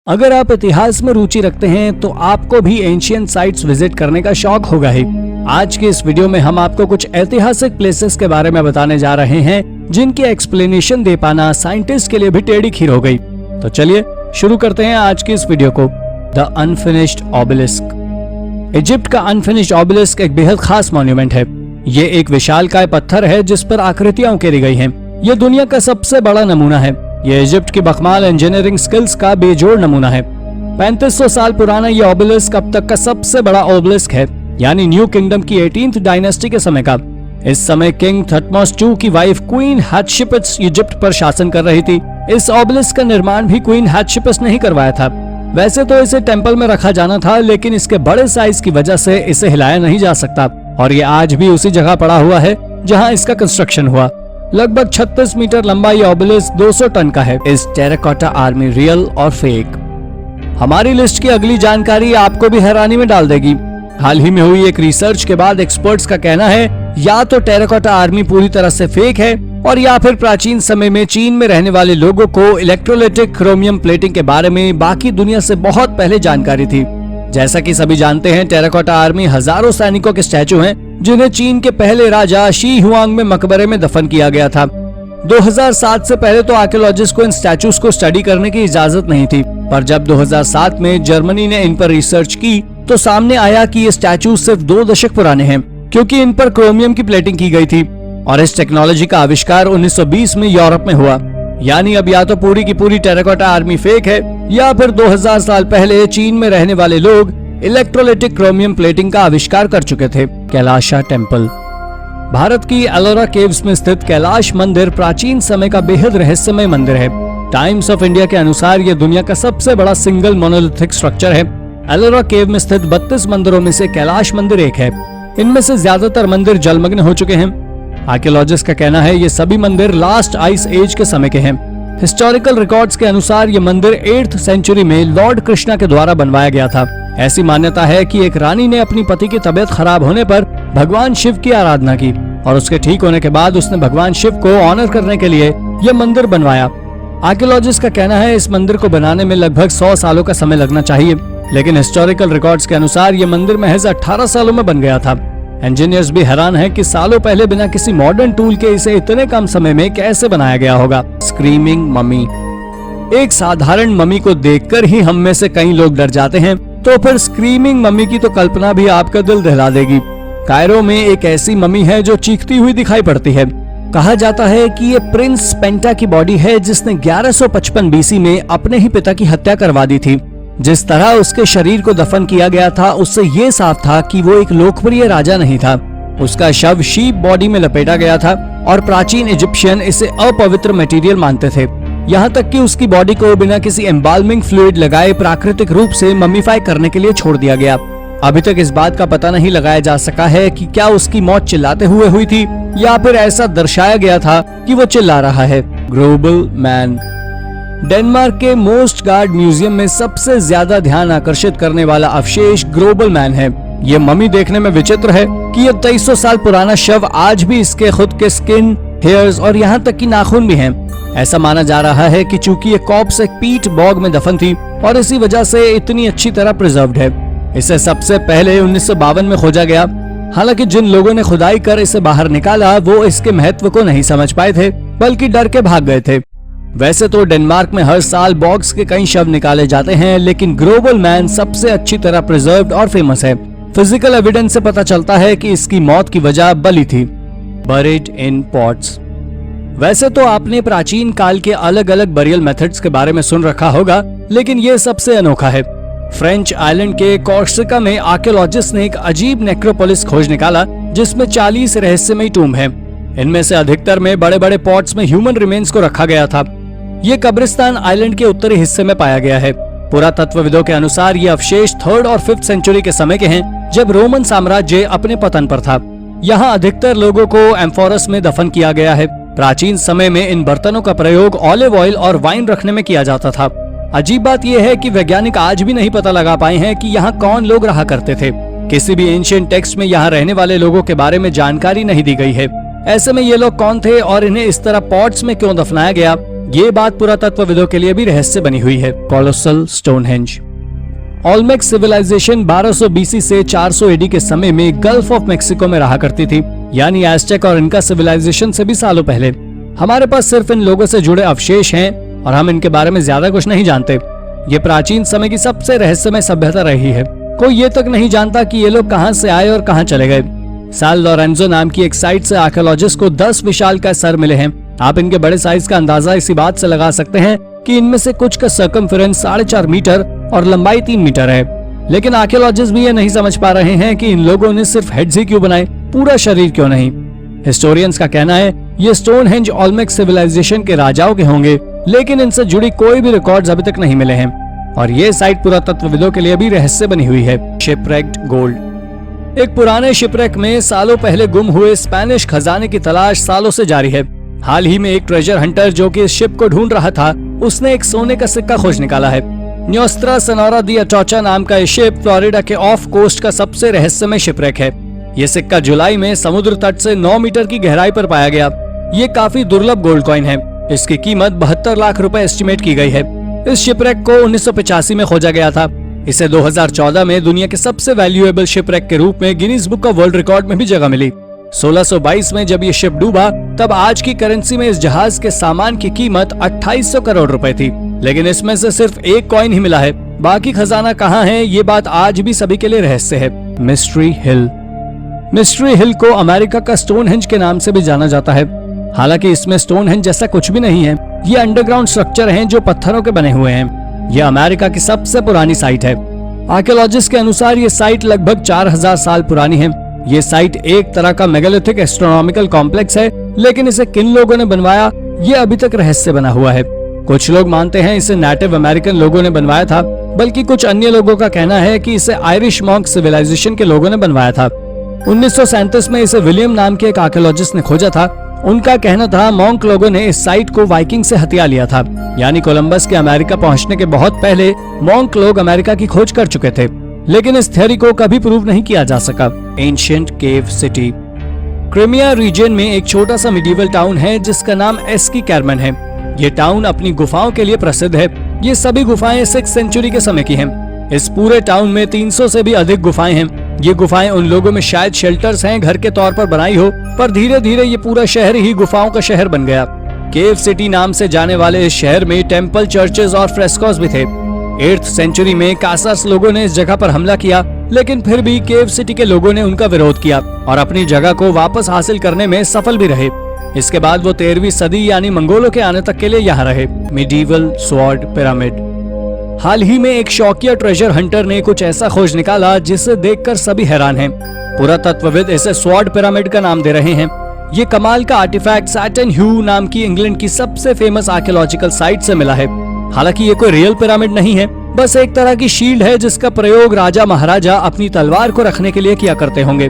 अगर आप इतिहास में रुचि रखते हैं तो आपको भी एंशियंट साइट्स विजिट करने का शौक होगा ही। आज के इस वीडियो में हम आपको कुछ ऐतिहासिक प्लेसेस के बारे में बताने जा रहे हैं जिनकी एक्सप्लेनेशन दे पाना साइंटिस्ट के लिए भी टेढ़ी खीर हो गई। तो चलिए शुरू करते हैं आज की इस वीडियो को। The unfinished obelisk. इजिप्ट का अनफिनिश्ड ऑबेलिस्क एक बेहद खास मॉन्यूमेंट है। ये एक विशालकाय पत्थर है जिस पर आकृतियां उकेरी गई हैं। ये दुनिया का सबसे बड़ा नमूना है। ये इजिप्ट की बकमाल इंजीनियरिंग स्किल्स का बेजोड़ नमूना है। 3500 साल पुराना ये ऑबेलिस्क अब तक का सबसे बड़ा ऑबेलिस्क है, यानी न्यू किंगडम की 18th डायनेस्टी के समय का। इस समय किंग थटमोस II की वाइफ क्वीन हाटशेपस इजिप्ट पर शासन कर रही थी। इस ऑबेलिस्क का निर्माण भी क्वीन हाटशेपस ने ही करवाया था। वैसे तो इसे टेंपल में रखा जाना था, लेकिन इसके बड़े साइज की वजह से इसे हिलाया नहीं जा सकता और ये आज भी उसी जगह पड़ा हुआ है जहां इसका कंस्ट्रक्शन हुआ। लगभग 36 मीटर लंबा ये ऑबेलिस्क 200 टन का है। इस टेराकोटा आर्मी रियल और फेक? हमारी लिस्ट की अगली जानकारी आपको भी हैरानी में डाल देगी। हाल ही में हुई एक रिसर्च के बाद एक्सपर्ट्स का कहना है या तो टेराकोटा आर्मी पूरी तरह से फेक है और या फिर प्राचीन समय में चीन में रहने वाले लोगों को इलेक्ट्रोलाइटिक क्रोमियम प्लेटिंग के बारे में बाकी दुनिया से बहुत पहले जानकारी थी। जैसा कि सभी जानते हैं, टेराकोटा आर्मी हजारों सैनिकों के स्टैचू हैं जिन्हें चीन के पहले राजा शी हुआंग में मकबरे में दफन किया गया था। 2007 से पहले तो आर्कियोलॉजिस्ट को इन स्टैचूज को स्टडी करने की इजाजत नहीं थी, पर जब 2007 में जर्मनी ने इन पर रिसर्च की तो सामने आया कि ये स्टैचूज सिर्फ 2 दशक पुराने हैं, क्योंकि इन पर क्रोमियम की प्लेटिंग की गई थी और इस टेक्नोलॉजी का आविष्कार 1920 में यूरोप में हुआ। यानी अब या तो पूरी की पूरी टेराकोटा आर्मी फेक है या फिर 2000 साल पहले चीन में रहने वाले लोग इलेक्ट्रोलाइटिक क्रोमियम प्लेटिंग का आविष्कार कर चुके थे। कैलाशा टेम्पल। भारत की एलोरा केव्स में स्थित कैलाश मंदिर प्राचीन समय का बेहद रहस्यमय मंदिर है। टाइम्स ऑफ इंडिया के अनुसार यह दुनिया का सबसे बड़ा सिंगल मोनोलिथिक स्ट्रक्चर है। एलोरा केव में स्थित 32 मंदिरों में से कैलाश मंदिर एक है। इनमें से ज्यादातर मंदिर जलमग्न हो चुके हैं। आर्कियोलॉजिस्ट का कहना है ये सभी मंदिर लास्ट आइस एज के समय के हैं। हिस्टोरिकल रिकॉर्ड्स के अनुसार ये मंदिर 8th सेंचुरी में लॉर्ड कृष्णा के द्वारा बनवाया गया था। ऐसी मान्यता है कि एक रानी ने अपनी पति की तबीयत खराब होने पर भगवान शिव की आराधना की और उसके ठीक होने के बाद उसने भगवान शिव को ऑनर करने के लिए यह मंदिर बनवाया। आर्कियोलॉजिस्ट का कहना है इस मंदिर को बनाने में लगभग 100 सालों का समय लगना चाहिए, लेकिन हिस्टोरिकल रिकॉर्ड्स के अनुसार ये मंदिर महज 18 सालों में बन गया था। इंजीनियर्स भी हैरान हैं कि सालों पहले बिना किसी मॉडर्न टूल के इसे इतने कम समय में कैसे बनाया गया होगा। Screaming mummy. एक साधारण मम्मी को देखकर ही हम में से कई लोग डर जाते हैं, तो फिर स्क्रीमिंग मम्मी की तो कल्पना भी आपका दिल दहला देगी। कायरो में एक ऐसी मम्मी है जो चीखती हुई दिखाई पड़ती है। कहा जाता है कि ये प्रिंस पेंटा की बॉडी है जिसने 1155 BC में अपने ही पिता की हत्या करवा दी थी। जिस तरह उसके शरीर को दफन किया गया था उससे ये साफ था कि वो एक लोकप्रिय राजा नहीं था। उसका शव शीप बॉडी में लपेटा गया था और प्राचीन इजिप्शियन इसे अपवित्र मटेरियल मानते थे। यहाँ तक कि उसकी बॉडी को बिना किसी एम्बाल्मिंग फ्लूइड लगाए प्राकृतिक रूप से मम्मीफाई करने के लिए छोड़ दिया गया। अभी तक इस बात का पता नहीं लगाया जा सका है कि क्या उसकी मौत चिल्लाते हुए हुई थी या फिर ऐसा दर्शाया गया था कि वो चिल्ला रहा है। ग्रोबल मैन। डेनमार्क के मोस्ट गार्ड म्यूजियम में सबसे ज्यादा ध्यान आकर्षित करने वाला अवशेष ग्रोबल मैन है। ये मम्मी देखने में विचित्र है कि ये 2300 साल पुराना शव आज भी इसके खुद के स्किन, हेयर्स और यहाँ तक कि नाखून भी हैं। ऐसा माना जा रहा है कि चूंकि ये कॉर्प्स एक पीट बॉग में दफन थी और इसी वजह से इतनी अच्छी तरह प्रिजर्व्ड है। इसे सबसे पहले 1952 में खोजा गया। हालांकि जिन लोगों ने खुदाई कर इसे बाहर निकाला वो इसके महत्व को नहीं समझ पाए थे, बल्कि डर के भाग गए थे। वैसे तो डेनमार्क में हर साल बॉग्स के कई शव निकाले जाते हैं, लेकिन ग्रोबल मैन सबसे अच्छी तरह प्रिजर्व्ड और फेमस है। फिजिकल एविडेंस से पता चलता है कि इसकी मौत की वजह बलि थी। बरीड इन पॉट्स। वैसे तो आपने प्राचीन काल के अलग अलग बरियल मेथड्स के बारे में सुन रखा होगा, लेकिन ये सबसे अनोखा है। फ्रेंच आइलैंड के कॉर्सिका में आर्कियोलॉजिस्ट ने एक अजीब नेक्रोपोलिस खोज निकाला जिसमें 40 रहस्यमयी टूम है। इनमें से अधिकतर में बड़े बड़े पॉट्स में ह्यूमन रिमेन्स को रखा गया था। ये कब्रिस्तान आइलैंड के उत्तरी हिस्से में पाया गया है। पुरातत्वविदों के अनुसार ये अवशेष 3rd और 5th सेंचुरी के समय के हैं, जब रोमन साम्राज्य अपने पतन पर था। यहाँ अधिकतर लोगों को एम्फोरस में दफन किया गया है। प्राचीन समय में इन बर्तनों का प्रयोग ऑलिव ऑयल और वाइन रखने में किया जाता था। अजीब बात यह है कि वैज्ञानिक आज भी नहीं पता लगा पाए हैं कि यहाँ कौन लोग रहा करते थे। किसी भी एंशिएंट टेक्स्ट में यहाँ रहने वाले लोगों के बारे में जानकारी नहीं दी गई है। ऐसे में ये लोग कौन थे और इन्हें इस तरह पॉट्स में क्यों दफनाया गया, ये बात पुरातत्वविदों के लिए भी रहस्य बनी हुई है। Colossal Stonehenge. Olmec civilisation 1200 BC से 400 एडी के समय में गल्फ ऑफ मेक्सिको में रहा करती थी, यानी एज़टेक और इनका सिविलाइजेशन से भी सालों पहले। हमारे पास सिर्फ इन लोगों से जुड़े अवशेष हैं और हम इनके बारे में ज्यादा कुछ नहीं जानते। ये प्राचीन समय की सबसे रहस्यमय सभ्यता रही है। कोई ये तक नहीं जानता कि ये लोग कहां से आए और कहां चले गए। साल लोरेंजो नाम की एक साइट से आर्कियोलॉजिस्ट को 10 विशालकाय सर मिले हैं। आप इनके बड़े साइज का अंदाजा इसी बात से लगा सकते हैं कि इनमें से कुछ का सर्कमफेरेंस 4.5 मीटर और लंबाई 3 मीटर है। लेकिन आर्कियोलॉजिस्ट भी ये नहीं समझ पा रहे हैं कि इन लोगों ने सिर्फ हेड्स ही क्यों बनाए, पूरा शरीर क्यों नहीं। हिस्टोरियंस का कहना है ये स्टोनहेंज ओल्मेक सिविलाइजेशन के राजाओं के होंगे, लेकिन इनसे जुड़ी कोई भी रिकॉर्ड्स अभी तक नहीं मिले हैं और ये साइट पुरातत्वविदों के लिए भी रहस्य बनी हुई है। शिपरेक्ड गोल्ड। एक पुराने शिपरेक में सालों पहले गुम हुए स्पेनिश खजाने की तलाश सालों से जारी है। हाल ही में एक ट्रेजर हंटर जो कि इस शिप को ढूंढ रहा था, उसने एक सोने का सिक्का खोज निकाला है। न्योस्त्रा सोनोरा दी अटोचा नाम का ये शिप फ्लोरिडा के ऑफ कोस्ट का सबसे रहस्यमय शिपरेक है। ये सिक्का जुलाई में समुद्र तट से 9 मीटर की गहराई पर पाया गया। ये काफी दुर्लभ गोल्ड कॉइन है। इसकी कीमत 72 लाख रुपए एस्टिमेट की गई है। इस शिपरेक को 1985 में खोजा गया था। इसे 2014 में दुनिया के सबसे वैल्यूएबल शिपरेक के रूप में Guinness book of world record में भी जगह मिली। 1622 में जब ये शिप डूबा, तब आज की करेंसी में इस जहाज के सामान की कीमत 2800 करोड़ रुपए थी। लेकिन इसमें से सिर्फ एक कॉइन ही मिला है। बाकी खजाना कहाँ है, ये बात आज भी सभी के लिए रहस्य है। मिस्ट्री हिल। मिस्ट्री हिल को अमेरिका का स्टोनहेंज के नाम से भी जाना जाता है। हालांकि इसमें स्टोनहेंज जैसा कुछ भी नहीं है। ये अंडरग्राउंड स्ट्रक्चर हैं जो पत्थरों के बने हुए हैं। ये अमेरिका की सबसे पुरानी साइट है। आर्कियोलॉजिस्ट के अनुसार ये साइट लगभग 4000 साल पुरानी है। ये साइट एक तरह का मेगालिथिक एस्ट्रोनॉमिकल कॉम्प्लेक्स है, लेकिन इसे किन लोगों ने बनवाया ये अभी तक रहस्य बना हुआ है। कुछ लोग मानते हैं इसे नेटिव अमेरिकन लोगों ने बनवाया था, बल्कि कुछ अन्य लोगों का कहना है कि इसे आयरिश मॉन्क सिविलाइजेशन के लोगों ने बनवाया था। 1937 में इसे विलियम नाम के एक आर्कियोलॉजिस्ट ने खोजा था। उनका कहना था मॉन्क लोगों ने इस साइट को वाइकिंग से हथिया लिया था, यानी कोलंबस के अमेरिका पहुंचने के बहुत पहले मॉन्क लोग अमेरिका की खोज कर चुके थे। लेकिन इस थ्योरी को कभी प्रूव नहीं किया जा सका। एंशिएंट केव सिटी। क्रिमिया रीजन में एक छोटा सा मिडिवल टाउन है जिसका नाम एस्की कैरमन है। ये टाउन अपनी गुफाओं के लिए प्रसिद्ध है। ये सभी गुफाएं 6th सेंचुरी के समय की हैं। इस पूरे टाउन में 300 से भी अधिक गुफाएं हैं। ये गुफाएं उन लोगों में शायद शेल्टर्स हैं, घर के तौर पर बनाई हो, पर धीरे धीरे ये पूरा शहर ही गुफाओं का शहर बन गया। केव सिटी नाम से जाने वाले इस शहर में टेम्पल, चर्चेज और फ्रेस्कोस भी थे। 8th सेंचुरी में कासास लोगों ने इस जगह पर हमला किया, लेकिन फिर भी केव सिटी के लोगों ने उनका विरोध किया और अपनी जगह को वापस हासिल करने में सफल भी रहे। इसके बाद वो 13वीं सदी यानी मंगोलों के आने तक के लिए यहाँ रहे। Medieval sword pyramid. हाल ही में एक शौकिया ट्रेजर हंटर ने कुछ ऐसा खोज निकाला जिसे देखकर सभी हैरान हैं। पुरातत्वविद इसे स्वॉर्ड पिरामिड का नाम दे रहे हैं। ये कमाल का आर्टिफैक्ट सैटन ह्यू नाम की इंग्लैंड की सबसे फेमस आर्कियोलॉजिकल साइट से मिला है। हालांकि ये कोई रियल पिरामिड नहीं है, बस एक तरह की शील्ड है जिसका प्रयोग राजा महाराजा अपनी तलवार को रखने के लिए किया करते होंगे।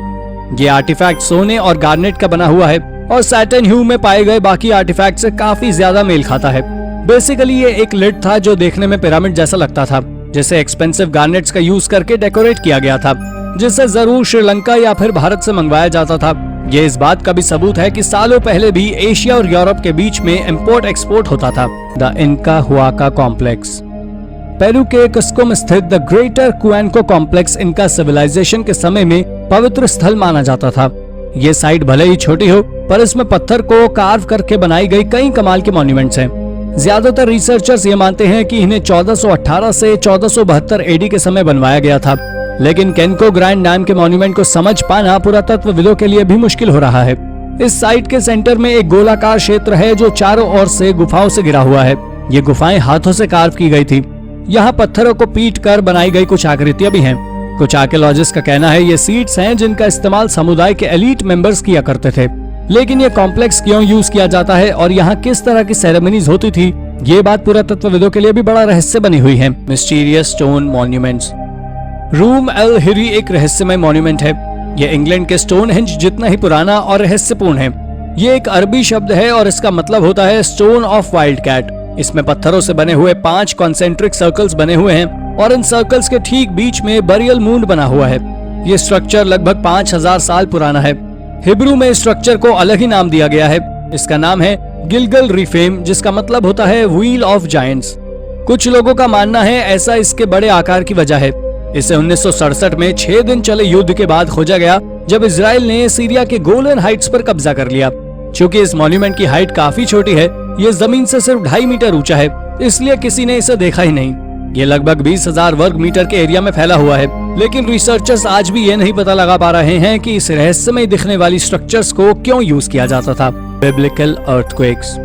ये आर्टिफैक्ट सोने और गार्नेट का बना हुआ है और सैटन ह्यू में पाए गए बाकी आर्टिफैक्ट से काफी ज्यादा मेल खाता है। बेसिकली ये एक लिड था जो देखने में पिरामिड जैसा लगता था, जिसे एक्सपेंसिव गार्नेट्स का यूज करके डेकोरेट किया गया था, जिसे जरूर श्रीलंका या फिर भारत से मंगवाया जाता था। ये इस बात का भी सबूत है कि सालों पहले भी एशिया और यूरोप के बीच में इंपोर्ट एक्सपोर्ट होता था। द इनका हुआका कॉम्प्लेक्स। पेरू के कस्को में स्थित द ग्रेटर कुएनको कॉम्प्लेक्स इनका सिविलाइजेशन के समय में पवित्र स्थल माना जाता था। ये साइट भले ही छोटी हो, पर इसमें पत्थर को कार्व करके बनाई गई कई कमाल के मॉन्यूमेंट्स हैं। ज्यादातर रिसर्चर्स ये मानते हैं कि इन्हें 1418 से 1472 एडी के समय बनवाया गया था, लेकिन केनको ग्रैंड नाम के मॉन्यूमेंट को समझ पाना पुरातत्वविदों के लिए भी मुश्किल हो रहा है। इस साइट के सेंटर में एक गोलाकार क्षेत्र है जो चारों ओर से गुफाओं से घिरा हुआ है। ये गुफाएं हाथों से कार्व की गई थी। यहाँ पत्थरों को पीट कर बनाई गई कुछ आकृतियां भी हैं। कुछ आर्कियोलॉजिस्ट का कहना है ये सीट्स हैं जिनका इस्तेमाल समुदाय के एलीट मेंबर्स किया करते थे। लेकिन ये कॉम्प्लेक्स क्यों यूज किया जाता है और यहाँ किस तरह की सेरेमनीज होती थी, ये बात पुरातत्वविदों के लिए भी बड़ा रहस्य बनी हुई है। Mysterious stone monuments. Rujm el Hiri एक रहस्यमय मॉन्यूमेंट है। यह इंग्लैंड के स्टोनहेंज जितना ही पुराना और रहस्यपूर्ण है। ये एक अरबी शब्द है और इसका मतलब होता है स्टोन ऑफ वाइल्ड कैट। इसमें पत्थरों से बने हुए 5 कॉन्सेंट्रिक सर्कल्स बने हुए हैं और इन सर्कल्स के ठीक बीच में बरियल मूंड बना हुआ है। ये स्ट्रक्चर लगभग 5000 साल पुराना है। हिब्रू में इस स्ट्रक्चर को अलग ही नाम दिया गया है। इसका नाम है गिलगल रिफेम, जिसका मतलब होता है व्हील ऑफ जायंट्स। कुछ लोगों का मानना है ऐसा इसके बड़े आकार की वजह है। इसे 1967 में 6 दिन चले युद्ध के बाद खोजा गया, जब इजराइल ने सीरिया के गोलन हाइट्स पर कब्जा कर लिया। चूंकि इस मॉन्यूमेंट की हाइट काफी छोटी है, ये जमीन से सिर्फ 2.5 मीटर ऊंचा है, इसलिए किसी ने इसे देखा ही नहीं। ये लगभग 20,000 वर्ग मीटर के एरिया में फैला हुआ है, लेकिन रिसर्चर्स आज भी ये नहीं पता लगा पा रहे हैं कि इस रहस्यमय दिखने वाली स्ट्रक्चर्स को क्यों यूज किया जाता था। Biblical earthquakes.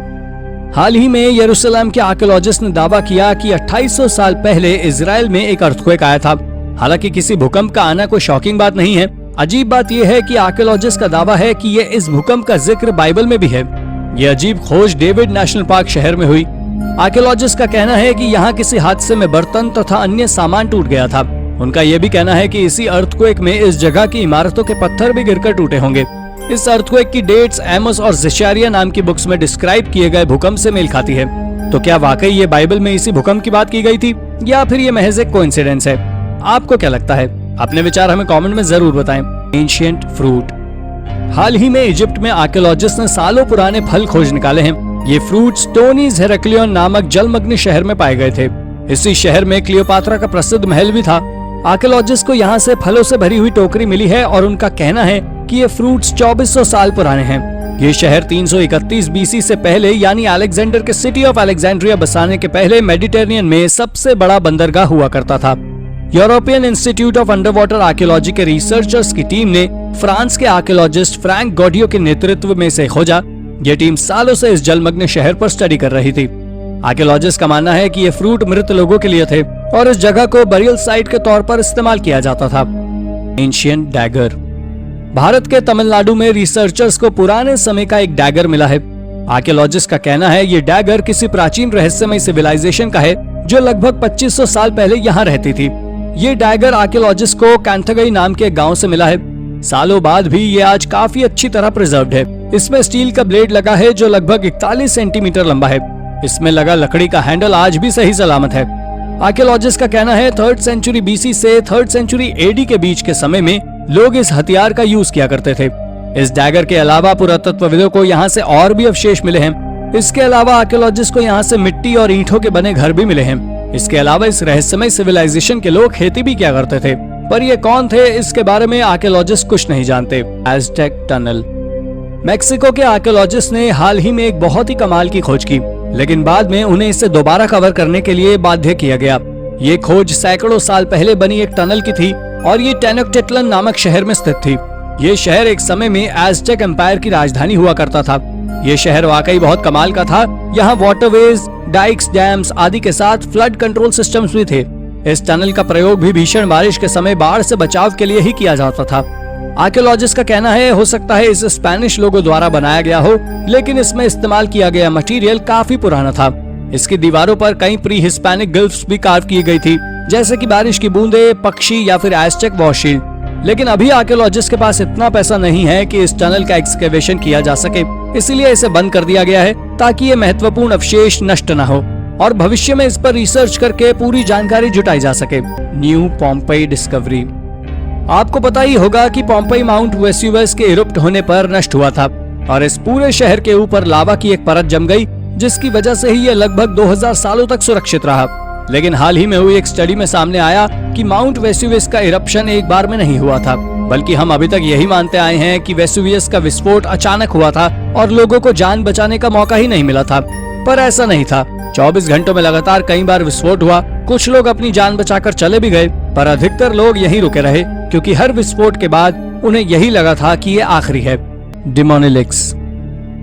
हाल ही में यरूशलेम के आर्कियोलॉजिस्ट ने दावा किया कि 2800 साल पहले इजराइल में एक अर्थक्वेक आया था। हालांकि किसी भूकंप का आना कोई शॉकिंग बात नहीं है। अजीब बात यह है कि आर्कियोलॉजिस्ट का दावा है कि ये इस भूकंप का जिक्र बाइबल में भी है। ये अजीब खोज डेविड नेशनल पार्क शहर में हुई। आर्कियोलॉजिस्ट का कहना है कि यहाँ किसी हादसे में बर्तन तथा अन्य सामान टूट गया था। उनका यह भी कहना है कि इसी अर्थक्वेक में इस जगह की इमारतों के पत्थर भी गिरकर टूटे होंगे। इस अर्थक्वेक की डेट्स एमोस और ज़ेचारिया नाम की बुक्स में डिस्क्राइब किए गए भूकंप से मेल खाती है। तो क्या वाकई ये बाइबल में इसी भूकंप की बात की गई थी, या फिर ये महज एक कोइंसिडेंस है? आपको क्या लगता है? अपने विचार हमें कमेंट में जरूर बताएं। Ancient fruit. हाल ही में इजिप्ट में आर्कियोलॉजिस्ट ने सालों पुराने फल खोज निकाले हैं। ये फ्रूट स्टोनीज हेराक्लियन नामक जलमग्न शहर में पाए गए थे। इसी शहर में क्लियोपात्रा का प्रसिद्ध महल भी था। आर्कियोलॉजिस्ट को यहाँ से फलों से भरी हुई टोकरी मिली है और उनका कहना है कि ये फ्रूट्स 2400 साल पुराने हैं। ये शहर 331 बीसी से पहले, यानी अलेक्जेंडर के सिटी ऑफ अलेक्जेंड्रिया बसाने के पहले मेडिटेरेनियन में सबसे बड़ा बंदरगाह हुआ करता था। European institute of under water archaeology के रिसर्चर्स की टीम ने फ्रांस के आर्कियोलॉजिस्ट फ्रैंक गॉडियो के नेतृत्व में इसे खोजा। ये टीम सालों से इस जलमग्न शहर पर स्टडी कर रही थी। आर्कियोलॉजिस्ट का मानना है कि ये फ्रूट मृत लोगों के लिए थे और इस जगह को बरियल साइट के तौर पर इस्तेमाल किया जाता था। Ancient dagger. भारत के तमिलनाडु में रिसर्चर्स को पुराने समय का एक डैगर मिला है। आर्कियोलॉजिस्ट का कहना है ये डैगर किसी प्राचीन रहस्यमय सिविलाइजेशन का है जो लगभग 2500 साल पहले यहाँ रहती थी। ये डैगर आर्कियोलॉजिस्ट को कैंथगई नाम के गांव से मिला है। सालों बाद भी ये आज काफी अच्छी तरह प्रिजर्व्ड है। इसमें स्टील का ब्लेड लगा है जो लगभग 41 सेंटीमीटर लंबा है। इसमें लगा लकड़ी का हैंडल आज भी सही सलामत है। आर्कियोलॉजिस्ट का कहना है 3rd सेंचुरी बीसी से 3rd सेंचुरी एडी के बीच के समय में लोग इस हथियार का यूज किया करते थे। इस डैगर के अलावा पुरातत्वविदों को यहाँ से और भी अवशेष मिले हैं। इसके अलावा आर्कियोलॉजिस्ट को यहाँ से मिट्टी और ईंटों के बने घर भी मिले हैं। इसके अलावा इस रहस्यमय सिविलाइजेशन के लोग खेती भी किया करते थे, पर ये कौन थे इसके बारे में आर्कियोलॉजिस्ट कुछ नहीं जानते। Aztec tunnel. मेक्सिको के आर्कियोलॉजिस्ट ने हाल ही में एक बहुत ही कमाल की खोज की, लेकिन बाद में उन्हें इसे दोबारा कवर करने के लिए बाध्य किया गया। ये खोज सैकड़ों साल पहले बनी एक टनल की थी और ये टेनोक्टिट्लन नामक शहर में स्थित थी। ये शहर एक समय में एज़टेक एम्पायर की राजधानी हुआ करता था। ये शहर वाकई बहुत कमाल का था। यहाँ वाटरवेज, डाइक्स, डैम्स आदि के साथ फ्लड कंट्रोल सिस्टम्स भी थे। इस टनल का प्रयोग भी भीषण बारिश के समय बाढ़ से बचाव के लिए ही किया जाता था। आर्कियोलॉजिस्ट का कहना है हो सकता है इसे स्पेनिश लोगों द्वारा बनाया गया हो, लेकिन इसमें इस्तेमाल किया गया मटेरियल काफी पुराना था। इसकी दीवारों पर कई प्री हिस्पैनिक गिल्फ्स भी कार्व की गई थी, जैसे कि बारिश की बूंदे, पक्षी या फिर एज़टेक वॉशशील्ड। लेकिन अभी आर्कियोलॉजिस्ट के पास इतना पैसा नहीं है कि इस टनल का एक्सकेवेशन किया जा सके, इसीलिए इसे बंद कर दिया गया है ताकि ये महत्वपूर्ण अवशेष नष्ट न हो और भविष्य में इस पर रिसर्च करके पूरी जानकारी जुटाई जा सके। New Pompeii discovery. आपको पता ही होगा कि पोम्पेई माउंट वेसुवियस के इरुप्ट होने पर नष्ट हुआ था और इस पूरे शहर के ऊपर लावा की एक परत जम गई, जिसकी वजह से ही ये लगभग 2000 सालों तक सुरक्षित रहा। लेकिन हाल ही में हुई एक स्टडी में सामने आया कि माउंट वेसुवियस का इरप्शन एक बार में नहीं हुआ था, बल्कि हम अभी तक यही मानते आए हैं कि वेसुवियस का विस्फोट अचानक हुआ था और लोगों को जान बचाने का मौका ही नहीं मिला था। पर ऐसा नहीं था। 24 घंटों में लगातार कई बार विस्फोट हुआ। कुछ लोग अपनी जान बचाकर चले भी गए, पर अधिकतर लोग यहीं रुके रहे, क्योंकि हर विस्फोट के बाद उन्हें यही लगा था कि ये आखिरी है। डिमोनिलिक्स।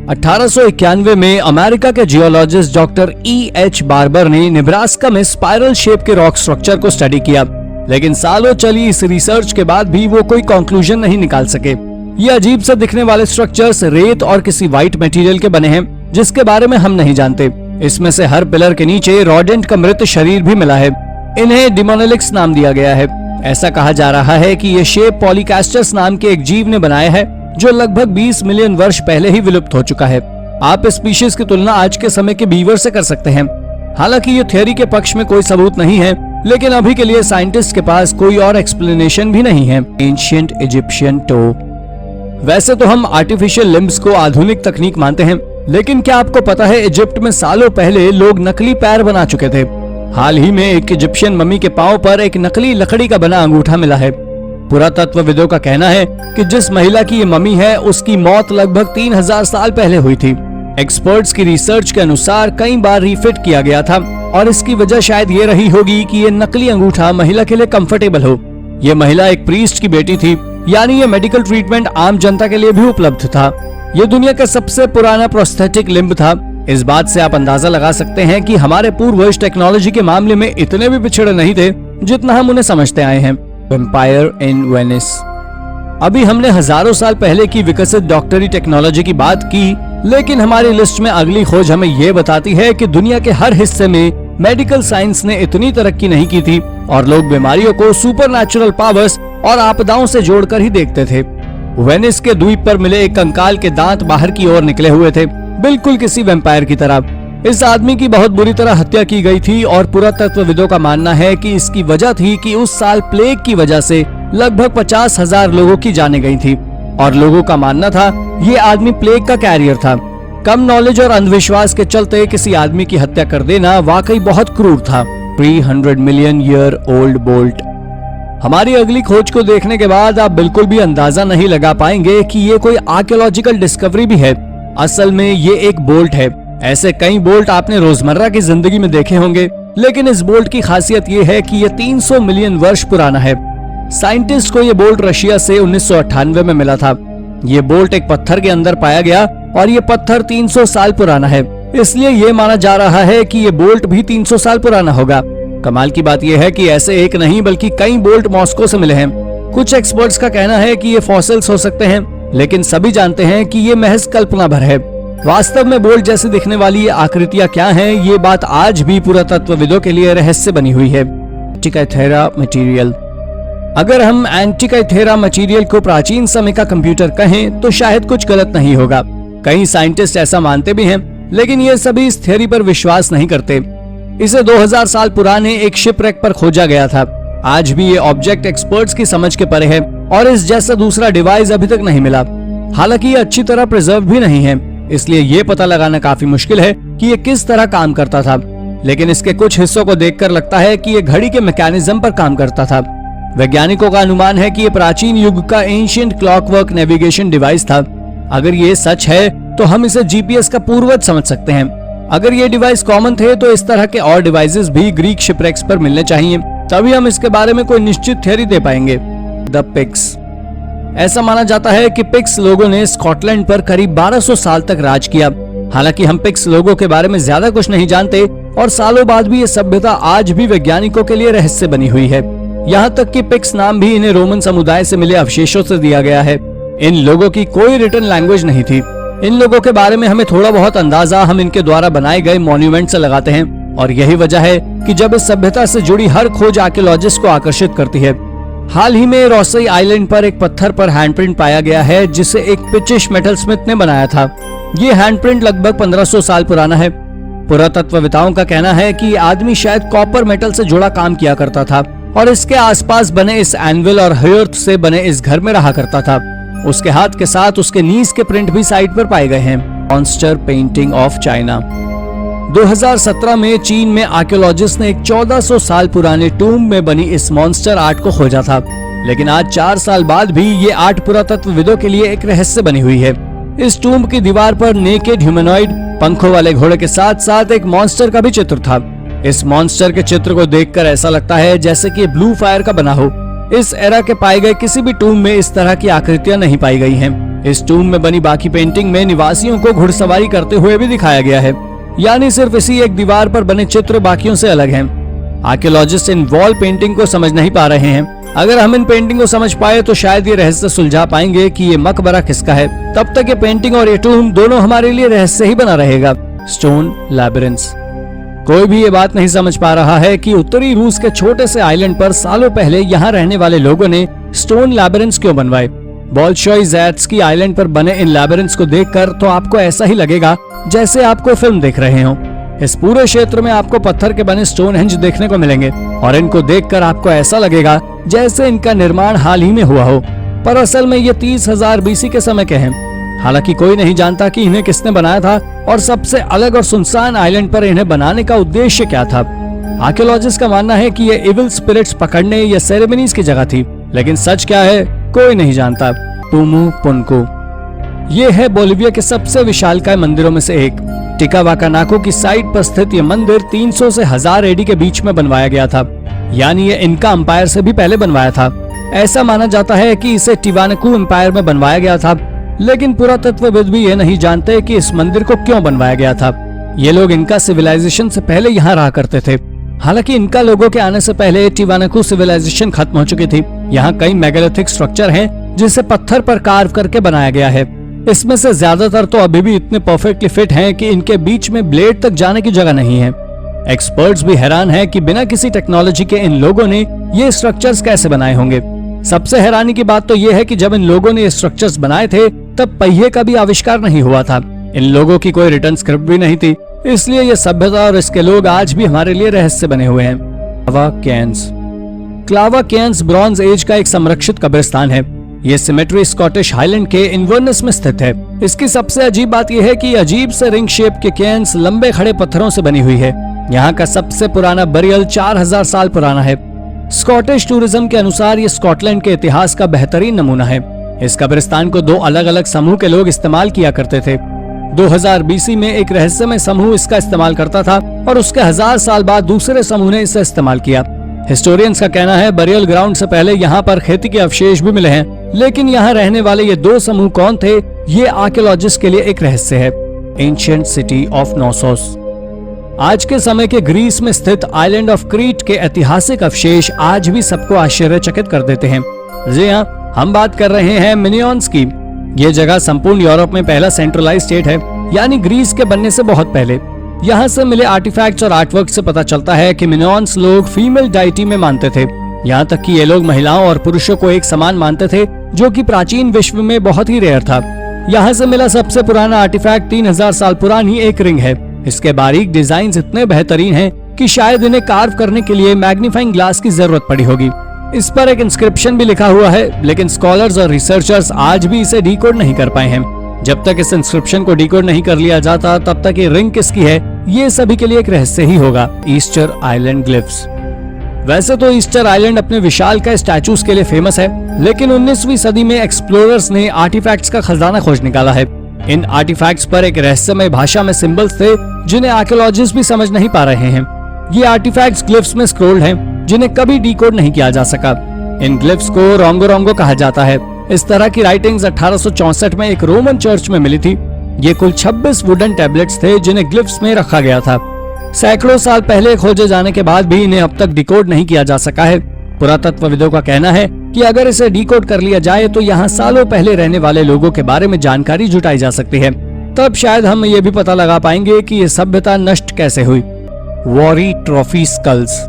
1891 में अमेरिका के जियोलॉजिस्ट डॉक्टर E.H. बार्बर ने नेब्रास्का में स्पाइरल शेप के रॉक स्ट्रक्चर को स्टडी किया, लेकिन सालों चली इस रिसर्च के बाद भी वो कोई कंक्लूजन नहीं निकाल सके। ये अजीब से दिखने वाले स्ट्रक्चर्स रेत और किसी व्हाइट मटेरियल के बने हैं, जिसके बारे में हम नहीं जानते। इसमें से हर पिलर के नीचे रोडेंट का मृत शरीर भी मिला है। इन्हें डिमोनिलिक्स नाम दिया गया है। ऐसा कहा जा रहा है कि ये शेप पॉलीकास्टस नाम के एक जीव ने बनाया है, जो लगभग 20 मिलियन वर्ष पहले ही विलुप्त हो चुका है। आप इस स्पीशीज की तुलना आज के समय के बीवर से कर सकते हैं। हालांकि ये थ्योरी के पक्ष में कोई सबूत नहीं है, लेकिन अभी के लिए साइंटिस्ट के पास कोई और एक्सप्लेनेशन भी नहीं है। Ancient Egyptian toe. वैसे तो हम आर्टिफिशियल लिम्ब्स को आधुनिक तकनीक मानते हैं, लेकिन क्या आपको पता है इजिप्ट में सालों पहले लोग नकली पैर बना चुके थे। हाल ही में एक इजिप्शियन मम्मी के पांव पर एक नकली लकड़ी का बना अंगूठा मिला है। पुरातत्वविदों का कहना है कि जिस महिला की ये मम्मी है उसकी मौत लगभग 3000 साल पहले हुई थी। एक्सपर्ट्स की रिसर्च के अनुसार कई बार रीफिट किया गया था और इसकी वजह शायद ये रही होगी कि ये नकली अंगूठा महिला के लिए कंफर्टेबल हो। ये महिला एक प्रीस्ट की बेटी थी, यानी ये मेडिकल ट्रीटमेंट आम जनता के लिए भी उपलब्ध था। ये दुनिया का सबसे पुराना प्रोस्थेटिक लिम्ब था। इस बात से आप अंदाजा लगा सकते हैं कि हमारे पूर्वज टेक्नोलॉजी के मामले में इतने भी पिछड़े नहीं थे जितना हम उन्हें समझते आए हैं। वेम्पायर इन वेनिस। अभी हमने हजारों साल पहले की विकसित डॉक्टरी टेक्नोलॉजी की बात की, लेकिन हमारी लिस्ट में अगली खोज हमें ये बताती है कि दुनिया के हर हिस्से में मेडिकल साइंस ने इतनी तरक्की नहीं की थी और लोग बीमारियों को सुपरनैचुरल पावर्स और आपदाओं से जोड़कर ही देखते थे। वेनिस के द्वीप पर मिले एक कंकाल के दांत बाहर की ओर निकले हुए थे, बिल्कुल किसी वैम्पायर की तरह। इस आदमी की बहुत बुरी तरह हत्या की गई थी और पुरातत्वविदों का मानना है कि इसकी वजह थी कि उस साल प्लेग की वजह से लगभग 50,000 लोगों की जानें गई थी और लोगों का मानना था ये आदमी प्लेग का कैरियर था। कम नॉलेज और अंधविश्वास के चलते किसी आदमी की हत्या कर देना वाकई बहुत क्रूर था। 300 मिलियन ईयर ओल्ड बोल्ट। हमारी अगली खोज को देखने के बाद आप बिल्कुल भी अंदाजा नहीं लगा पाएंगे कि ये कोई आर्कियोलॉजिकल डिस्कवरी भी है। असल में ये एक बोल्ट है। ऐसे कई बोल्ट आपने रोजमर्रा की जिंदगी में देखे होंगे, लेकिन इस बोल्ट की खासियत ये है कि ये 300 मिलियन वर्ष पुराना है। साइंटिस्ट को ये बोल्ट रशिया से 1998 में मिला था। ये बोल्ट एक पत्थर के अंदर पाया गया और ये पत्थर 300 साल पुराना है, इसलिए ये माना जा रहा है कि ये बोल्ट भी 300 साल पुराना होगा। कमाल की बात यह है कि ऐसे एक नहीं बल्कि कई बोल्ट मॉस्को से मिले हैं। कुछ एक्सपर्ट्स का कहना है कि ये फॉसिल्स हो सकते हैं, लेकिन सभी जानते हैं कि ये महज कल्पना भर है। वास्तव में बोल्ट जैसी दिखने वाली ये आकृतियां क्या हैं, ये बात आज भी पुरातत्वविदों के लिए रहस्य बनी हुई है। एंटिकाइथेरा मटेरियल। अगर हम एंटिकाइथेरा मटेरियल को प्राचीन समय का कंप्यूटर कहें तो शायद कुछ गलत नहीं होगा। कई साइंटिस्ट ऐसा मानते भी हैं, लेकिन ये सभी इस थ्योरी पर विश्वास नहीं करते। इसे 2000 साल पुराने एक शिपरेक पर खोजा गया था। आज भी ये ऑब्जेक्ट एक्सपर्ट्स की समझ के परे है और इस जैसा दूसरा डिवाइस अभी तक नहीं मिला। हालांकि ये अच्छी तरह प्रिजर्व भी नहीं है, इसलिए ये पता लगाना काफी मुश्किल है कि ये किस तरह काम करता था। लेकिन इसके कुछ हिस्सों को देखकर लगता है कि ये घड़ी के मैकेनिज्म पर काम करता था। वैज्ञानिकों का अनुमान है कि ये प्राचीन युग का एंशिएंट क्लॉकवर्क नेविगेशन डिवाइस था। अगर ये सच है तो हम इसे जीपीएस का पूर्वज समझ सकते हैं। अगर ये डिवाइस कॉमन थे तो इस तरह के और डिवाइसेस भी ग्रीक शिपरेक्स पर मिलने चाहिए, तभी हम इसके बारे में कोई निश्चित थ्योरी दे पाएंगे। The picks. ऐसा माना जाता है कि पिक्स लोगों ने स्कॉटलैंड पर करीब 1200 साल तक राज किया। हालांकि हम पिक्स लोगों के बारे में ज्यादा कुछ नहीं जानते और सालों बाद भी ये सभ्यता आज भी वैज्ञानिकों के लिए रहस्य बनी हुई है। यहाँ तक कि पिक्स नाम भी इन्हें रोमन समुदाय से मिले अवशेषों से दिया गया है। इन लोगों की कोई रिटन लैंग्वेज नहीं थी। इन लोगों के बारे में हमें थोड़ा बहुत अंदाजा हम इनके द्वारा बनाए गए मॉन्यूमेंट से लगाते हैं और यही वजह है कि जब इस सभ्यता से जुड़ी हर खोज आर्कियोलॉजिस्ट को आकर्षित करती है। हाल ही में रोसई आइलैंड पर एक पत्थर पर हैंडप्रिंट पाया गया है जिसे एक पिचिश मेटल स्मिथ ने बनाया था। ये हैंडप्रिंट लगभग 1500 साल पुराना है। पुरातत्वविदाओं का कहना है कि ये आदमी शायद कॉपर मेटल से जुड़ा काम किया करता था और इसके आसपास बने इस एनविल और हर्थ से बने इस घर में रहा करता था। उसके हाथ के साथ उसके नीज के प्रिंट भी साइड पर पाए गए हैं। Monster painting of China. 2017 में चीन में आर्कियोलॉजिस्ट ने एक 1400 साल पुराने टूम्ब में बनी इस मॉन्स्टर आर्ट को खोजा था, लेकिन आज 4 साल बाद भी ये आर्ट पुरातत्वविदों के लिए एक रहस्य बनी हुई है। इस टूम्ब की दीवार पर नेकेड ह्यूमनॉइड पंखों वाले घोड़े के साथ साथ एक मॉन्स्टर का भी चित्र था। इस मॉन्स्टर के चित्र को देखकर ऐसा लगता है जैसे कि ब्लू फायर का बना हो। इस एरा के पाए गए किसी भी टूम्ब में इस तरह की आकृतियां नहीं पाई गई हैं। इस टूम्ब में बनी बाकी पेंटिंग में निवासियों को घुड़सवारी करते हुए भी दिखाया गया है, यानी सिर्फ इसी एक दीवार पर बने चित्र बाकियों से अलग हैं। आर्कियोलॉजिस्ट इन वॉल पेंटिंग को समझ नहीं पा रहे हैं। अगर हम इन पेंटिंग को समझ पाए तो शायद ये रहस्य सुलझा पाएंगे कि ये मकबरा किसका है। तब तक ये पेंटिंग और ये टूम्ब दोनों हमारे लिए रहस्य ही बना रहेगा। स्टोन लैबिरिंथ्स। कोई भी ये बात नहीं समझ पा रहा है कि उत्तरी रूस के छोटे से आइलैंड पर सालों पहले यहाँ रहने वाले लोगों ने स्टोन लैबिरिथ्स क्यों बनवाए। बोल्शोई ज़ैट्स्की आइलैंड पर बने इन लैबिरिथ्स को देखकर तो आपको ऐसा ही लगेगा जैसे आपको फिल्म देख रहे हो। इस पूरे क्षेत्र में आपको पत्थर के बने स्टोनहेंज देखने को मिलेंगे और इनको देखकर आपको ऐसा लगेगा जैसे इनका निर्माण हाल ही में हुआ हो, पर असल में ये 30,000 BC के समय के हैं। हालांकि कोई नहीं जानता कि इन्हें किसने बनाया था और सबसे अलग और सुनसान आइलैंड पर इन्हें बनाने का उद्देश्य क्या था। आर्कियोलॉजिस्ट का मानना है कि ये इविल स्पिरिट्स पकड़ने या सेरेमनीज की जगह थी, लेकिन सच क्या है कोई नहीं जानता। पुमु पुनको ये है बोलिविया के सबसे विशालकाय मंदिरों में से एक। टिकावाकानाको की साइट पर स्थित ये मंदिर 300 से 1000 एडी के बीच में बनवाया गया था, यानी ये इनका एम्पायर से भी पहले बनवाया था। ऐसा माना जाता है कि इसे टिवानाकू एम्पायर में बनवाया गया था, लेकिन पुरातत्वविद भी ये नहीं जानते कि इस मंदिर को क्यों बनवाया गया था। ये लोग इनका सिविलाइजेशन से पहले यहाँ रहा करते थे। हालांकि इनका लोगों के आने से पहले टिवानाकू सिविलाइजेशन खत्म हो चुकी थी। यहाँ कई मेगालिथिक स्ट्रक्चर हैं जिसे पत्थर पर कार्व करके बनाया गया है। इसमें से ज्यादातर तो अभी भी इतने परफेक्टली फिट हैं कि इनके बीच में ब्लेड तक जाने की जगह नहीं है। एक्सपर्ट्स भी हैरान हैं कि बिना किसी टेक्नोलॉजी के इन लोगों ने ये स्ट्रक्चर्स कैसे बनाए होंगे। सबसे हैरानी की बात तो ये है कि जब इन लोगों ने ये स्ट्रक्चर्स बनाए थे तब पहिए का भी आविष्कार नहीं हुआ था। इन लोगों की कोई रिटर्न स्क्रिप्ट भी नहीं थी, इसलिए ये सभ्यता और इसके लोग आज भी हमारे लिए रहस्य बने हुए हैं। क्लावा केयर्न्स। क्लावा केयर्न्स ब्रॉन्ज एज का एक संरक्षित कब्रिस्तान है। ये सिमेट्री स्कॉटिश हाईलैंड के इन्वर्नेस में स्थित है। इसकी सबसे अजीब बात यह है कि अजीब से रिंग शेप के केयर्न्स लंबे खड़े पत्थरों से बनी हुई है। यहाँ का सबसे पुराना बरियल 4000 साल पुराना है। स्कॉटिश टूरिज्म के अनुसार ये स्कॉटलैंड के इतिहास का बेहतरीन नमूना है। इस कब्रिस्तान को 2 अलग अलग समूह के लोग इस्तेमाल किया करते थे। 2000 BC में एक रहस्यमय समूह इसका इस्तेमाल करता था और उसके 1000 साल बाद दूसरे समूह ने इसे इस्तेमाल किया। हिस्टोरियंस का कहना है बरियल ग्राउंड से पहले यहाँ पर खेती के अवशेष भी मिले हैं, लेकिन यहाँ रहने वाले ये 2 समूह कौन थे ये आर्कियोलॉजिस्ट के लिए एक रहस्य है। Ancient city of Knossos. आज के समय के ग्रीस में स्थित आइलैंड ऑफ क्रीट के ऐतिहासिक अवशेष आज भी सबको आश्चर्यचकित कर देते हैं। जी हाँ, हम बात कर रहे हैं मिनियोन्स की। ये जगह संपूर्ण यूरोप में पहला सेंट्रलाइज स्टेट है, यानी ग्रीस के बनने से बहुत पहले। यहाँ से मिले आर्टिफैक्ट्स और आर्टवर्क से पता चलता है कि मिनियोन्स लोग फीमेल डाइटी में मानते थे। यहाँ तक कि ये लोग महिलाओं और पुरुषों को एक समान मानते थे, जो कि प्राचीन विश्व में बहुत ही रेयर था। यहाँ से मिला सबसे पुराना आर्टिफैक्ट 3000 साल पुरानी एक रिंग है। इसके बारीक डिजाइन इतने बेहतरीन हैं कि शायद इन्हें कार्व करने के लिए मैग्नीफाइंग ग्लास की जरूरत पड़ी होगी। इस पर एक इंस्क्रिप्शन भी लिखा हुआ है, लेकिन स्कॉलर्स और रिसर्चर्स आज भी इसे डिकोड नहीं कर पाए हैं। जब तक इस इंस्क्रिप्शन को डिकोड नहीं कर लिया जाता तब तक ये रिंग किसकी है ये सभी के लिए एक रहस्य ही होगा। Easter island glyphs. वैसे तो ईस्टर आइलैंड अपने विशालकाय स्टैचूज के लिए फेमस है, लेकिन 19वीं सदी में एक्सप्लोरर्स ने आर्टिफैक्ट्स का खजाना खोज निकाला है। इन आर्टिफैक्ट्स पर एक रहस्यमय भाषा में सिंबल्स थे जिन्हें आर्कियोलॉजिस्ट भी समझ नहीं पा रहे हैं। ये आर्टिफैक्ट्स ग्लिफ्स में स्क्रोल्ड हैं, जिन्हें कभी डिकोड नहीं किया जा सका। इन ग्लिफ्स को रोंगो कहा जाता है। इस तरह की राइटिंग्स 1864 में एक रोमन चर्च में मिली थी। ये कुल 26 वुडन टैबलेट्स थे जिन्हें ग्लिफ्स में रखा गया था। सैकड़ों साल पहले खोजे जाने के बाद भी इन्हें अब तक डिकोड नहीं किया जा सका है। पुरातत्वविदों का कहना है कि अगर इसे डिकोड कर लिया जाए तो यहाँ सालों पहले रहने वाले लोगों के बारे में जानकारी जुटाई जा सकती है। तब शायद हम ये भी पता लगा पाएंगे कि ये सभ्यता नष्ट कैसे हुई। Wari trophy skulls.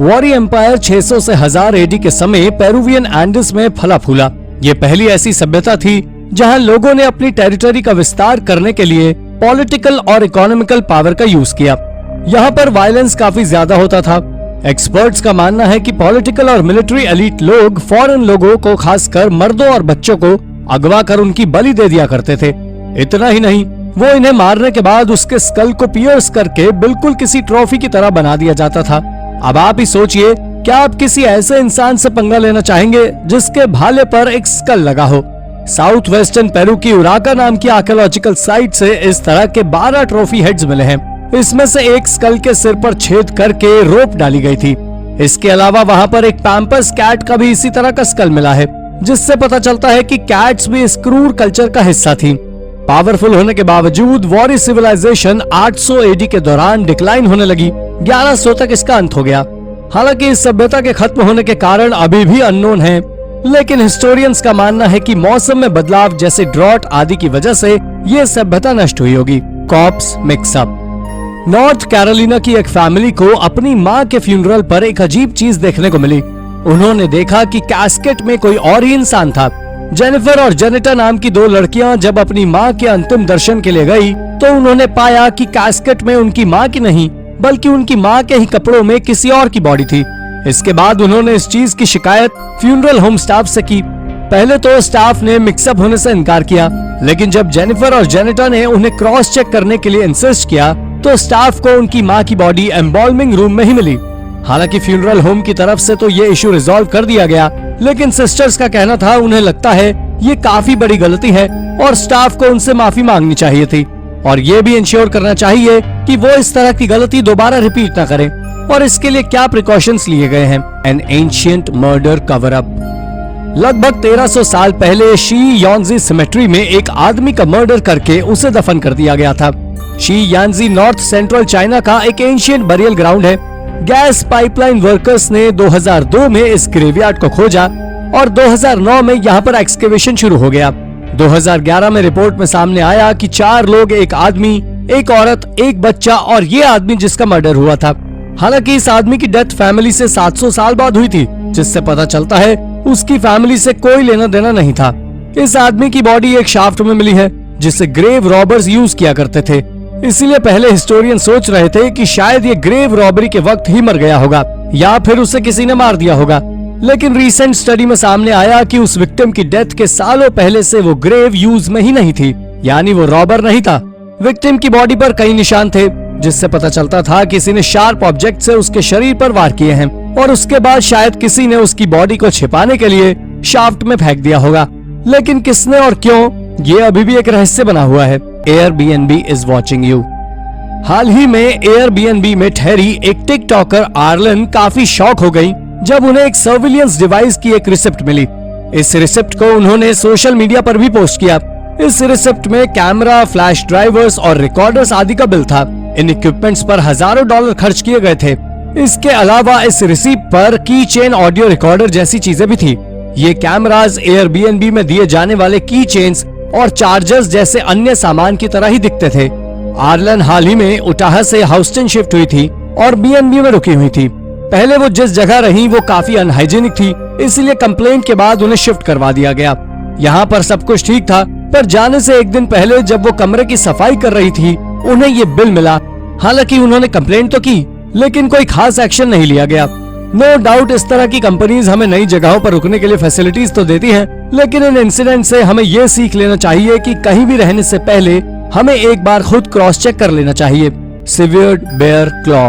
Wari empire 600 से 1000 एडी के समय पेरुवियन एंडीज में फला फूला। ये पहली ऐसी सभ्यता थी जहां लोगों ने अपनी टेरिटरी का विस्तार करने के लिए पॉलिटिकल और इकोनॉमिकल पावर का यूज किया। यहाँ पर वायलेंस काफी ज्यादा होता था। एक्सपर्ट्स का मानना है कि पॉलिटिकल और मिलिट्री एलीट लोग फॉरेन लोगों को, खासकर मर्दों और बच्चों को अगवा कर उनकी बलि दे दिया करते थे। इतना ही नहीं, वो इन्हें मारने के बाद उसके स्कल को पियर्स करके बिल्कुल किसी ट्रॉफी की तरह बना दिया जाता था। अब आप ही सोचिए, क्या आप किसी ऐसे इंसान से पंगा लेना चाहेंगे जिसके भाले पर एक स्कल लगा हो? साउथ वेस्टर्न पेरू की उराका नाम की आर्कियोलॉजिकल साइट से इस तरह के 12 ट्रॉफी हेड्स मिले हैं। इसमें से एक स्कल के सिर पर छेद करके रोप डाली गई थी। इसके अलावा वहां पर एक पैम्पस कैट का भी इसी तरह का स्कल मिला है, जिससे पता चलता है कि कैट्स भी इस क्रूर कल्चर का हिस्सा थी। पावरफुल होने के बावजूद वॉरी सिविलाइजेशन 800 एडी के दौरान डिक्लाइन होने लगी। 1100 तक इसका अंत हो गया। हालांकि इस सभ्यता के खत्म होने के कारण अभी भी अननोन है, लेकिन हिस्टोरियंस का मानना है कि मौसम में बदलाव जैसे ड्रॉट आदि की वजह से ये सभ्यता नष्ट हुई होगी। Cops mix up. नॉर्थ कैरोलिना की एक फैमिली को अपनी माँ के फ्यूनरल पर एक अजीब चीज देखने को मिली। उन्होंने देखा कि कैस्केट में कोई और ही इंसान था। जेनिफर और जेनिटा नाम की 2 लड़कियां जब अपनी माँ के अंतिम दर्शन के लिए गई तो उन्होंने पाया कि कैस्केट में उनकी माँ की नहीं बल्कि उनकी माँ के ही कपड़ों में किसी और की बॉडी थी। इसके बाद उन्होंने इस चीज की शिकायत फ्यूनरल होम स्टाफ से की। पहले तो स्टाफ ने मिक्सअप होने से इनकार किया, लेकिन जब जेनिफर और जेनेटा ने उन्हें क्रॉस चेक करने के लिए इंसिस्ट किया तो स्टाफ को उनकी मां की बॉडी एम्बॉल्मिंग रूम में ही मिली। हालांकि फ्यूनरल होम की तरफ से तो ये इशू रिजॉल्व कर दिया गया, लेकिन सिस्टर्स का कहना था उन्हें लगता है ये काफी बड़ी गलती है और स्टाफ को उनसे माफी मांगनी चाहिए थी और ये भी इंश्योर करना चाहिए कि वो इस तरह की गलती दोबारा रिपीट न करें। और इसके लिए क्या प्रिकॉशंस लिए गए हैं? N ancient murder cover up. लगभग 1300 साल पहले शी यानजी सिमेट्री में एक आदमी का मर्डर करके उसे दफन कर दिया गया था। शी यानजी नॉर्थ सेंट्रल चाइना का एक एंशिएंट बरियल ग्राउंड है। गैस पाइपलाइन वर्कर्स ने 2002 में इस ग्रेवयार्ड को खोजा और 2009 में यहाँ पर एक्सकेवेशन शुरू हो गया। 2011 में रिपोर्ट में सामने आया कि 4 लोग, एक आदमी, एक औरत, एक बच्चा और ये आदमी जिसका मर्डर हुआ था। हालांकि इस आदमी की डेथ फैमिली से 700 साल बाद हुई थी, जिससे पता चलता है उसकी फैमिली से कोई लेना देना नहीं था। इस आदमी की बॉडी एक शाफ्ट में मिली है जिसे ग्रेव रॉबर्स यूज किया करते थे। इसीलिए पहले हिस्टोरियन सोच रहे थे कि शायद ये ग्रेव रॉबरी के वक्त ही मर गया होगा या फिर उसे किसी ने मार दिया होगा। लेकिन रीसेंट स्टडी में सामने आया कि उस विक्टिम की डेथ के सालों पहले से वो ग्रेव यूज में ही नहीं थी, यानी वो रॉबर नहीं था। विक्टिम की बॉडी पर कई निशान थे जिससे पता चलता था किसी ने शार्प ऑब्जेक्ट से उसके शरीर पर वार किए हैं और उसके बाद शायद किसी ने उसकी बॉडी को छिपाने के लिए शाफ्ट में फेंक दिया होगा। लेकिन किसने और क्यों, ये अभी भी एक रहस्य बना हुआ है। Airbnb is watching you. हाल ही में Airbnb में ठहरी एक टिकटॉकर आर्लन काफी शॉक हो गई जब उन्हें एक सर्विलियंस डिवाइस की एक रिसिप्ट मिली। इस रिसिप्ट को उन्होंने सोशल मीडिया पर भी पोस्ट किया। इस रिसिप्ट में कैमरा, फ्लैश ड्राइवर्स और रिकॉर्डर्स आदि का बिल था। इन इक्विपमेंट्स पर हजारों डॉलर खर्च किए गए थे। इसके अलावा इस रिसिप्ट पर की चेन, ऑडियो रिकॉर्डर जैसी चीजें भी थी। ये कैमरास Airbnb में दिए जाने वाले की चेन्स और चार्जर्स जैसे अन्य सामान की तरह ही दिखते थे। आर्लन हाल ही में उटाह से हाउस्टन शिफ्ट हुई थी और B&B में रुकी हुई थी। पहले वो जिस जगह रही वो काफी अनहाइजीनिक थी, इसलिए कंप्लेंट के बाद उन्हें शिफ्ट करवा दिया गया। यहाँ पर सब कुछ ठीक था, पर जाने से एक दिन पहले जब वो कमरे की सफाई कर रही थी उन्हें ये बिल मिला। हालांकि उन्होंने कंप्लेंट तो की, लेकिन कोई खास एक्शन नहीं लिया गया। नो डाउट इस तरह की कंपनीज हमें नई जगहों पर रुकने के लिए फैसिलिटीज तो देती हैं, लेकिन इन इंसिडेंट से हमें ये सीख लेना चाहिए कि कहीं भी रहने से पहले हमें एक बार खुद क्रॉस चेक कर लेना चाहिए। Severed bear claw.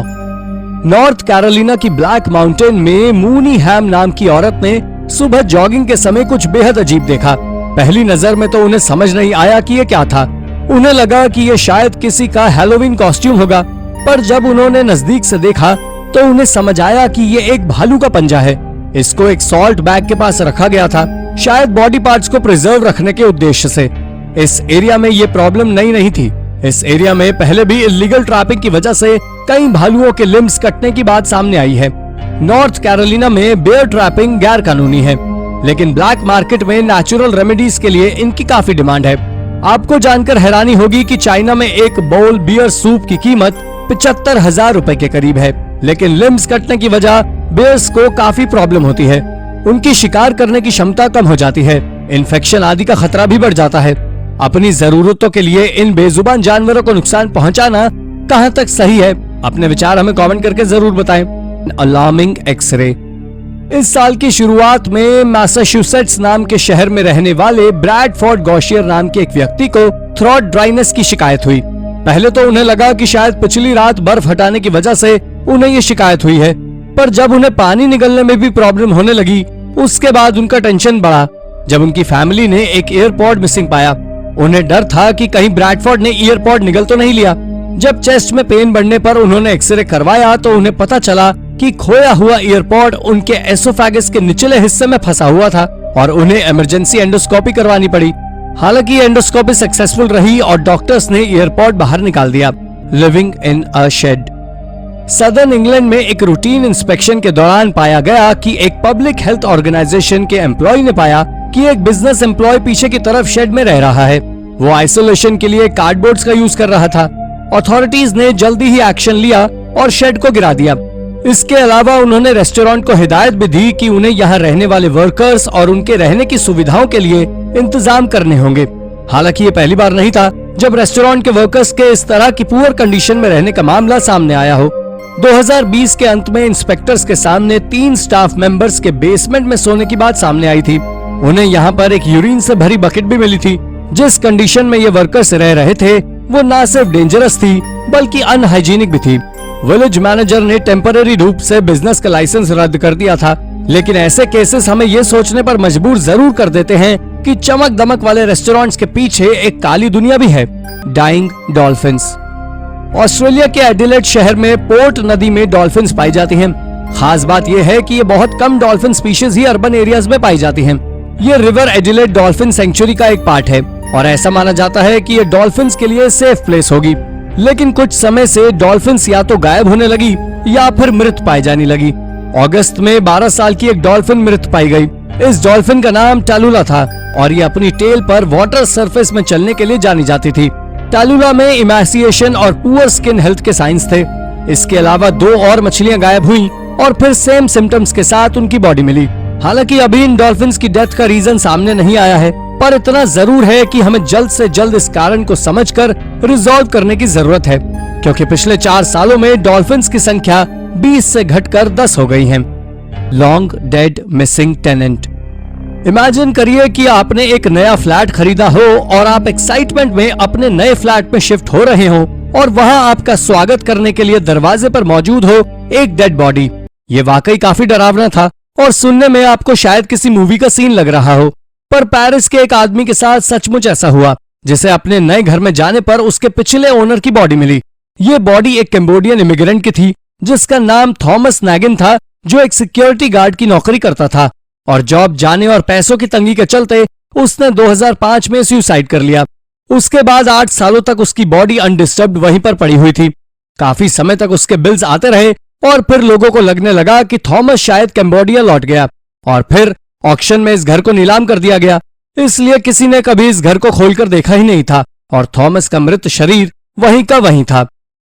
North Carolina की ब्लैक माउंटेन में मूनी हैम नाम की औरत ने सुबह जॉगिंग के समय कुछ बेहद अजीब देखा। पहली नजर में तो उन्हें समझ नहीं आया कि ये क्या था। उन्हें लगा कि ये शायद किसी का हैलोवीन कॉस्ट्यूम होगा, पर जब उन्होंने नजदीक से देखा तो उन्हें समझ आया कि ये एक भालू का पंजा है। इसको एक सॉल्ट बैग के पास रखा गया था, शायद बॉडी पार्ट्स को प्रिजर्व रखने के उद्देश्य से। इस एरिया में ये प्रॉब्लम नई नहीं थी। इस एरिया में पहले भी इलीगल ट्रैपिंग की वजह से कई भालुओं के लिम्स कटने की बात सामने आई है। नॉर्थ कैरोलिना में बेयर ट्रैपिंग गैर कानूनी है, लेकिन ब्लैक मार्केट में नेचुरल रेमेडीज के लिए इनकी काफी डिमांड है। आपको जानकर हैरानी होगी कि चाइना में एक बाउल बियर सूप की कीमत 75,000 रुपए के करीब है, लेकिन लिम्स कटने की वजह बेयर्स को काफी प्रॉब्लम होती है। उनकी शिकार करने की क्षमता कम हो जाती है, इन्फेक्शन आदि का खतरा भी बढ़ जाता है। अपनी जरूरतों के लिए इन बेजुबान जानवरों को नुकसान पहुंचाना कहां तक सही है? अपने विचार हमें कमेंट करके जरूर बताएं। Alarming X ray. इस साल की शुरुआत में मैसाचुसेट्स नाम के शहर में रहने वाले ब्रैडफोर्ड गॉशियर नाम के एक व्यक्ति को थ्रोट ड्राइनेस की शिकायत हुई। पहले तो उन्हें लगा कि शायद पिछली रात बर्फ हटाने की वजह से उन्हें ये शिकायत हुई है, पर जब उन्हें पानी निकलने में भी प्रॉब्लम होने लगी, उसके बाद उनका टेंशन बढ़ा जब उनकी फैमिली ने एक एयरपॉड मिसिंग पाया। उन्हें डर था कि कहीं ब्रैडफोर्ड ने एयरपॉड निगल तो नहीं लिया। जब चेस्ट में पेन बढ़ने पर उन्होंने एक्सरे करवाया तो उन्हें पता चला कि खोया हुआ एयरपॉड उनके एसोफेगस के निचले हिस्से में फंसा हुआ था और उन्हें इमरजेंसी एंडोस्कोपी करवानी पड़ी। हालांकि एंडोस्कोपी सक्सेसफुल रही और डॉक्टर्स ने एयरपॉड बाहर निकाल दिया। Living in a shed. Southern England में एक रूटीन इंस्पेक्शन के दौरान पाया गया कि एक पब्लिक हेल्थ ऑर्गेनाइजेशन के एम्प्लॉय ने पाया कि एक बिजनेस एम्प्लॉय पीछे की तरफ शेड में रह रहा है। वो आइसोलेशन के लिए कार्डबोर्ड्स का यूज कर रहा था। अथॉरिटीज ने जल्दी ही एक्शन लिया और शेड को गिरा दिया। इसके अलावा उन्होंने रेस्टोरेंट को हिदायत भी दी कि उन्हें यहाँ रहने वाले वर्कर्स और उनके रहने की सुविधाओं के लिए इंतजाम करने होंगे। हालांकि ये पहली बार नहीं था जब रेस्टोरेंट के वर्कर्स के इस तरह की पुअर कंडीशन में रहने का मामला सामने आया हो। 2020 के अंत में इंस्पेक्टर्स के सामने 3 स्टाफ मेंबर्स के बेसमेंट में सोने की बात सामने आई थी। उन्हें यहाँ पर एक यूरिन से भरी बकेट भी मिली थी। जिस कंडीशन में ये वर्कर्स रह रहे थे वो ना सिर्फ डेंजरस थी बल्कि अनहाइजीनिक भी थी। विलेज मैनेजर ने टेम्पररी रूप से बिजनेस का लाइसेंस रद्द कर दिया था, लेकिन ऐसे केसेस हमें ये सोचने पर मजबूर जरूर कर देते हैं कि चमक दमक वाले रेस्टोरेंट्स के पीछे एक काली दुनिया भी है, डाइंग डॉल्फिन्स। ऑस्ट्रेलिया के एडिलेड शहर में पोर्ट नदी में डॉल्फिन्स पाई जाती हैं। खास बात यह है कि ये बहुत कम डॉल्फिन स्पीशीज ही अर्बन एरियाज में पाई जाती हैं। ये रिवर एडिलेड डॉल्फिन सेंचुरी का एक पार्ट है और ऐसा माना जाता है कि ये डॉल्फिन्स के लिए सेफ प्लेस होगी। लेकिन कुछ समय से डॉल्फिन्स या तो गायब होने लगी या फिर मृत पाई जाने लगी। अगस्त में 12 साल की एक डॉल्फिन मृत पाई गई। इस डॉल्फिन का नाम टालुला था और ये अपनी टेल पर वाटर सरफेस में चलने के लिए जानी जाती थी। टालुला में इमैसिएशन और पुअर स्किन हेल्थ के साइंस थे। इसके अलावा 2 और मछलियां गायब हुई और फिर सेम सिम्टम्स के साथ उनकी बॉडी मिली। हालांकि अभी इन डॉल्फिन्स की डेथ का रीजन सामने नहीं आया है, पर इतना जरूर है कि हमें जल्द से जल्द इस कारण को समझकर रिजॉल्व करने की जरूरत है, क्योंकि पिछले 4 सालों में डॉल्फिन्स की संख्या 20 से घटकर 10 हो गई है। Long dead missing tenant. Imagine करिए कि आपने एक नया फ्लैट खरीदा हो और आप एक्साइटमेंट में अपने नए फ्लैट में शिफ्ट हो रहे हो और वहां आपका स्वागत करने के लिए दरवाजे पर मौजूद हो एक डेड बॉडी। ये वाकई काफी डरावना था और सुनने में आपको शायद किसी मूवी का सीन लग रहा हो, पर पेरिस के एक आदमी के साथ सचमुच ऐसा हुआ, जिसे अपने नए घर में जाने पर उसके पिछले ओनर की बॉडी मिली। ये बॉडी एक कैम्बोडियन इमिग्रेंट की थी जिसका नाम थॉमस नैगिन था, जो एक सिक्योरिटी गार्ड की नौकरी करता था और जॉब जाने और पैसों की तंगी के चलते उसने 2005 में सुसाइड कर लिया। उसके बाद 8 सालों तक उसकी बॉडी अनडिस्टर्ब्ड वहीं पर पड़ी हुई थी। काफी समय तक उसके बिल्स आते रहे और फिर लोगों को लगने लगा कि थॉमस शायद कैम्बोडिया लौट गया और फिर ऑक्शन में इस घर को नीलाम कर दिया गया। इसलिए किसी ने कभी इस घर को खोलकर देखा ही नहीं था और थॉमस का मृत शरीर वहीं का वहीं था।